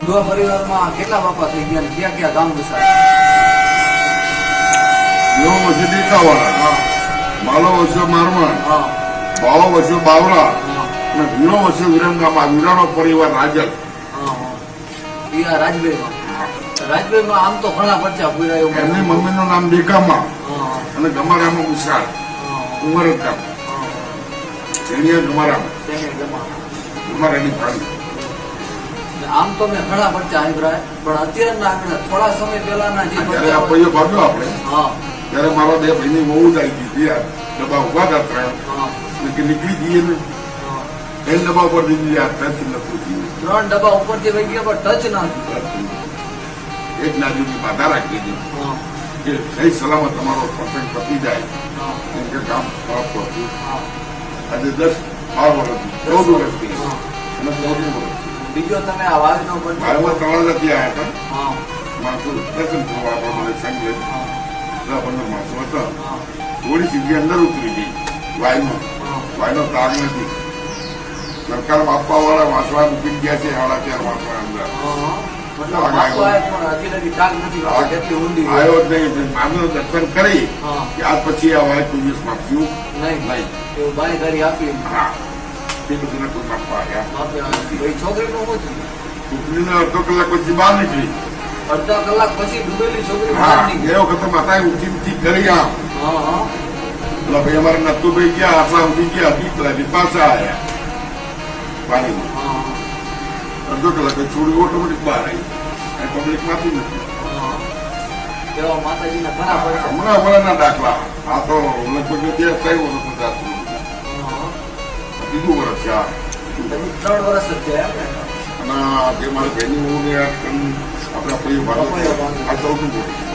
દુઆ પરિવારમાં કેટલા બાપા થઈ ગયા ને ક્યાં ક્યાં ગામ વસાયા? યો વચ્ચે દેખાવાળા, માલો વચ્ચે મારવાડ, બાવો વચ્ચે બાવરા અને વીરો વચ્ચે વિરંગામાં. વીરાનો પરિવાર રાજલ. રાજભાઈમાં આમ તો ઘણા પરચા પૂરા એવું. એમની મમ્મીનું નામ દેખામાં અને ગમારામાં વિશાળ ઉમર ગામ જેણીયા ગમારામાં ગમારાની ભાડી. આમ તો મેં ઘણા પરચા આવ્યા પણ અત્યારના થોડા સમય પહેલાના જે જયારે આ ભાઈઓ ભાગ્યો આપણે ત્યારે મારા બે ભાઈની બહુ જ આવી ગઈ યાર. ડબ્બા ઉભા હતા ત્રણ કે નીકળી જઈએ ને એ ડબ્બા ઉપર દીધી યાર ટચ નથી થયું. 3 ડબ્બા ઉપરથી વહી ગયા પણ ટચ ના થયું. એક નાજુની બાધા રાખી હતી કે સહી સલામત તમારો પ્રસંગ પતી જાય કેમ કે કામ ખરાબ પડતું. આજે 10-12 વર્ષથી 14 વર્ષથી અને 14 વર્ષ બીજો તમે આ વાઘનો પણ વાયમાં તળાજાથી આવ્યા હતા. માણસો દર્શન કરવા આપણા મને સંઘ 10-15 માણસો હતા. થોડી સીધી અંદર ઉતરી ગઈ વાયનો તાગ નથી. સરકાર આપવા વાળા વાંસવા મૂકી ગયા છે. 4.5 વાંસવા અંદર આવ્યો જ નહીં. માનું દર્શન કરી ત્યાર પછી આ વાય કોઈ દિવસ માપ્યું નહીં. બાંયધારી આપી. હા એ બધું કોઈ માપવા આવ્યા. છોકરીને અડધો કલાક પછી બહાર નીકળી. અડધા કલાક પછી ડૂબેલી છોકરી બહાર નીકળી. એ વખતે માતા ઊંચી કરી આમ એટલે ભાઈ અમારે નતુભાઈ ગયા આટલા ઊંચી ગયા હતી પાછા આવ્યા પાણીમાં. અડધો કલાક છોડી ઓટોમેટિક બહાર આવી. પબ્લિક માંથી નથી. હમણાં હમણાંના દાખલા. આ તો લગભગ 2-3 વર્ષ જાતું. બીજું વર્ષ છે આ. 3 વર્ષ જ થયા. અને જે મારા બહેની આપણા પરિવાર આ સૌથી મોટું.